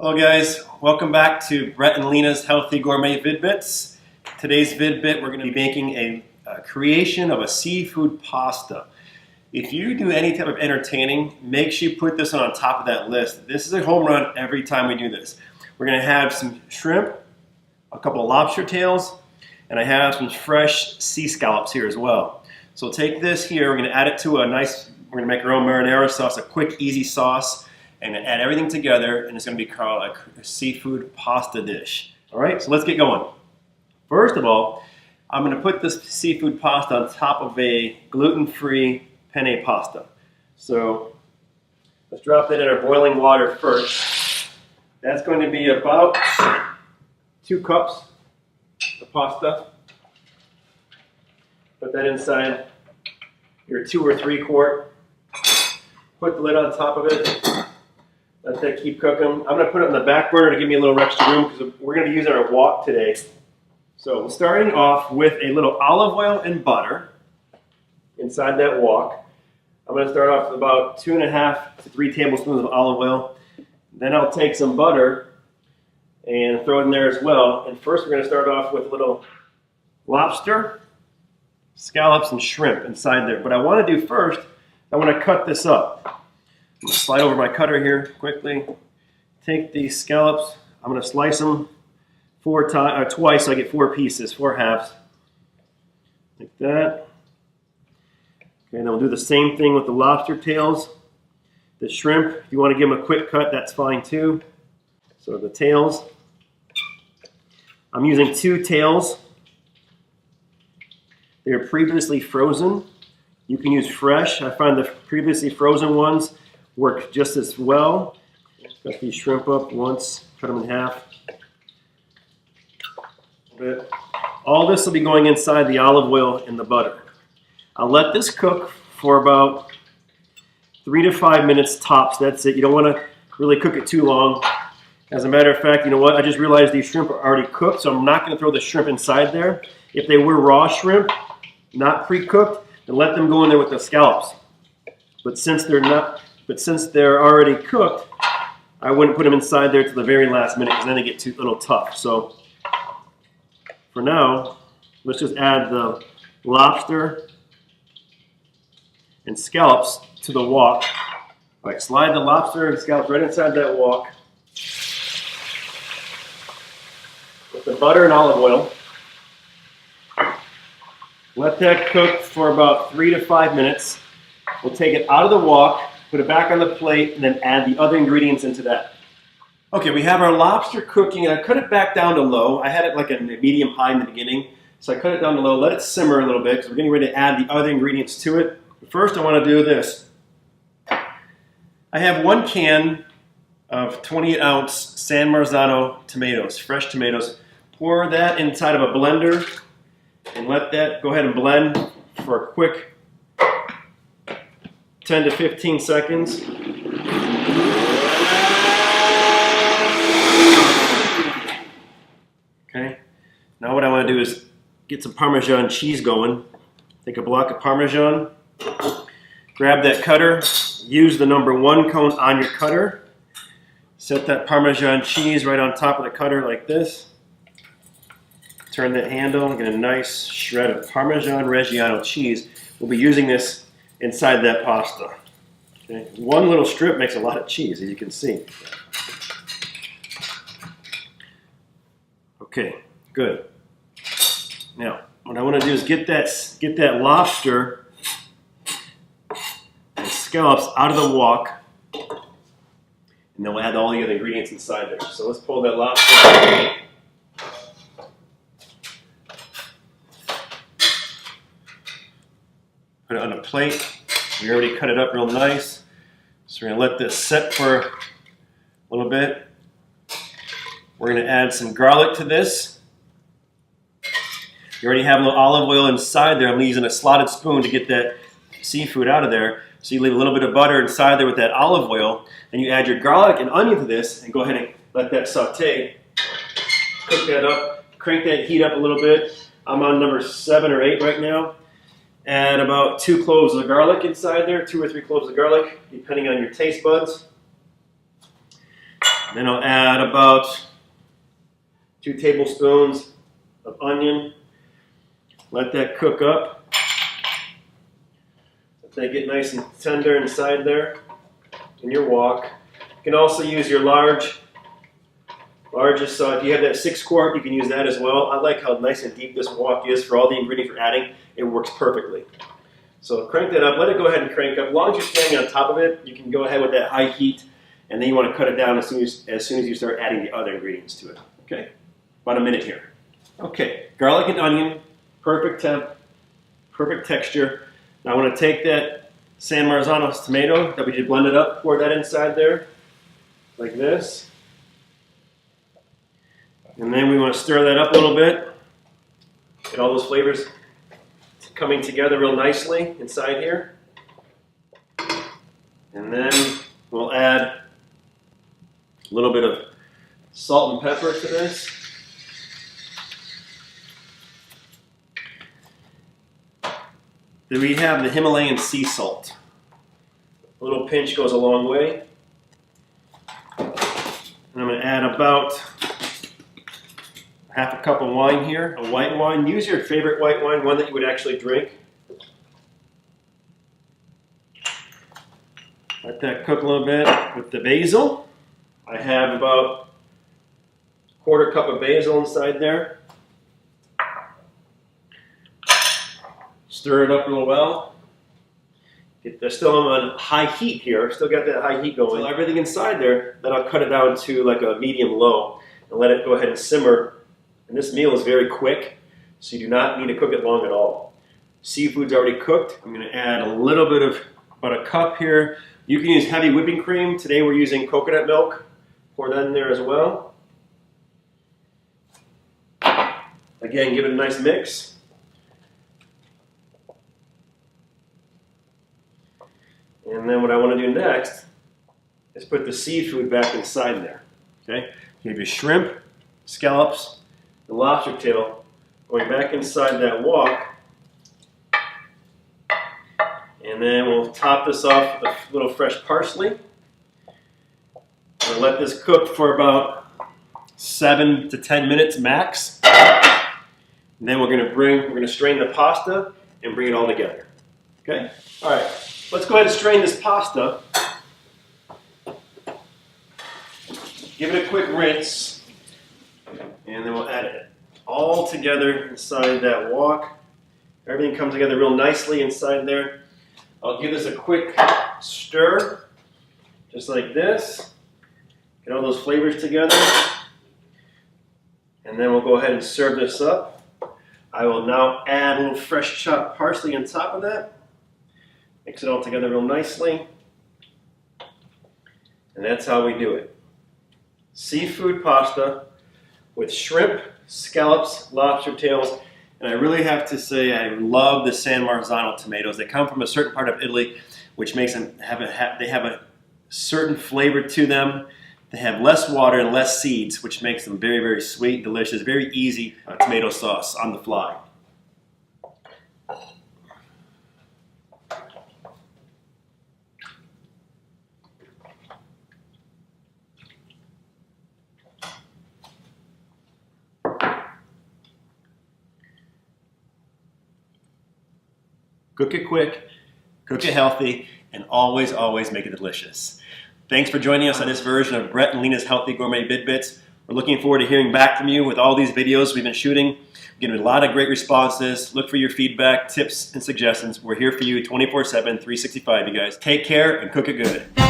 Hello guys, welcome back to Brett and Lena's Healthy Gourmet Vidbits. Today's vidbit we're going to be making a creation of a seafood pasta. If you do any type of entertaining, make sure you put this on top of that list. This is a home run every time we do this. We're going to have some shrimp, a couple of lobster tails, and I have some fresh sea scallops here as well. So take this here, we're going to add it to we're going to make our own marinara sauce, a quick easy sauce, and add everything together, and it's going to be called a seafood pasta dish. All right, so let's get going. First of all, I'm going to put this seafood pasta on top of a gluten-free penne pasta. So let's drop that in our boiling water first. That's going to be about 2 cups of pasta. Put that inside your 2 or 3 quart. Put the lid on top of it. Let that keep cooking. I'm going to put it on the back burner to give me a little extra room because we're going to be using our wok today. So we're starting off with a little olive oil and butter inside that wok. I'm going to start off with about 2.5 to 3 tablespoons of olive oil. Then I'll take some butter and throw it in there as well. And first we're going to start off with a little lobster, scallops, and shrimp inside there. But I want to do first, I want to cut this up. I'm going to slide over my cutter here quickly. Take these scallops. I'm going to slice them twice so I get 4 pieces, 4 halves. Like that. Okay, and then we'll do the same thing with the lobster tails. The shrimp, if you want to give them a quick cut, that's fine too. So the tails. I'm using 2 tails. They're previously frozen. You can use fresh. I find the previously frozen ones work just as well. Cut these shrimp up once, cut them in half. All this will be going inside the olive oil and the butter. I'll let this cook for about 3 to 5 minutes tops. That's it. You don't want to really cook it too long. As a matter of fact, you know what? I just realized these shrimp are already cooked, so I'm not going to throw the shrimp inside there. If they were raw shrimp, not pre-cooked, then let them go in there with the scallops. But since they're already cooked, I wouldn't put them inside there to the very last minute because then they get too little tough. So for now, let's just add the lobster and scallops to the wok. All right, slide the lobster and scallops right inside that wok with the butter and olive oil. Let that cook for about 3 to 5 minutes. We'll take it out of the wok, put it back on the plate, and then add the other ingredients into that. Okay, we have our lobster cooking, and I cut it back down to low. I had it like a medium-high in the beginning, so I cut it down to low, let it simmer a little bit, because we're getting ready to add the other ingredients to it. But first, I want to do this. I have 1 can of 28-ounce San Marzano tomatoes, fresh tomatoes. Pour that inside of a blender, and let that go ahead and blend for a quick 10 to 15 seconds. Okay, now what I want to do is get some Parmesan cheese going. Take a block of Parmesan, grab that cutter, use the number 1 cone on your cutter, set that Parmesan cheese right on top of the cutter like this. Turn that handle, get a nice shred of Parmesan Reggiano cheese. We'll be using this inside that pasta. Okay. 1 little strip makes a lot of cheese, as you can see. Okay, good. Now, what I want to do is get that lobster and scallops out of the wok, and then we'll add all the other ingredients inside there. So let's pull that lobster. Put it on a plate. We already cut it up real nice. So we're going to let this set for a little bit. We're going to add some garlic to this. You already have a little olive oil inside there. I'm using a slotted spoon to get that seafood out of there. So you leave a little bit of butter inside there with that olive oil. Then you add your garlic and onion to this and go ahead and let that saute. Cook that up. Crank that heat up a little bit. I'm on number 7 or 8 right now. Add about 2 cloves of garlic inside there, 2 or 3 cloves of garlic, depending on your taste buds. Then I'll add about 2 tablespoons of onion. Let that cook up. Let that get nice and tender inside there in your wok. You can also use your largest, so if you have that 6 quart, you can use that as well. I like how nice and deep this wok is for all the ingredients you're adding. It works perfectly. So crank that up, let it go ahead and crank up. As long as you're staying on top of it, you can go ahead with that high heat, and then you want to cut it down as soon as you start adding the other ingredients to it. Okay, about a minute here. Okay, garlic and onion, perfect temp, perfect texture. Now I want to take that San Marzano's tomato that we just blended up, pour that inside there, like this. And then we want to stir that up a little bit. Get all those flavors coming together real nicely inside here. And then we'll add a little bit of salt and pepper to this. Then we have the Himalayan sea salt. A little pinch goes a long way. And I'm going to add about half a cup of wine here, a white wine. Use your favorite white wine, one that you would actually drink. Let that cook a little bit with the basil. I have about a quarter cup of basil inside there. Stir it up real well. Still on high heat here, still got that high heat going. So everything inside there, then I'll cut it down to like a medium-low and let it go ahead and simmer. And this meal is very quick, so you do not need to cook it long at all. Seafood's already cooked. I'm going to add a little bit of, about a cup here. You can use heavy whipping cream. Today we're using coconut milk. Pour that in there as well. Again, give it a nice mix. And then what I want to do next is put the seafood back inside there. Okay? You have your shrimp, scallops, the lobster tail going back inside that wok. And then we'll top this off with a little fresh parsley. We'll let this cook for about 7 to 10 minutes max. And then we're going to strain the pasta and bring it all together. Okay? All right. Let's go ahead and strain this pasta. Give it a quick rinse. And then we'll add it all together inside that wok. Everything comes together real nicely inside there. I'll give this a quick stir, just like this. Get all those flavors together. And then we'll go ahead and serve this up. I will now add a little fresh chopped parsley on top of that. Mix it all together real nicely. And that's how we do it. Seafood pasta with shrimp, scallops, lobster tails, and I really have to say I love the San Marzano tomatoes. They come from a certain part of Italy, which makes them have a certain flavor to them. They have less water and less seeds, which makes them very, very sweet, delicious, very easy tomato sauce on the fly. Cook it quick, cook it healthy, and always, always make it delicious. Thanks for joining us on this version of Brett and Lena's Healthy Gourmet Bidbits. We're looking forward to hearing back from you with all these videos we've been shooting. We're getting a lot of great responses. Look for your feedback, tips, and suggestions. We're here for you 24/7, 365, you guys. Take care and cook it good.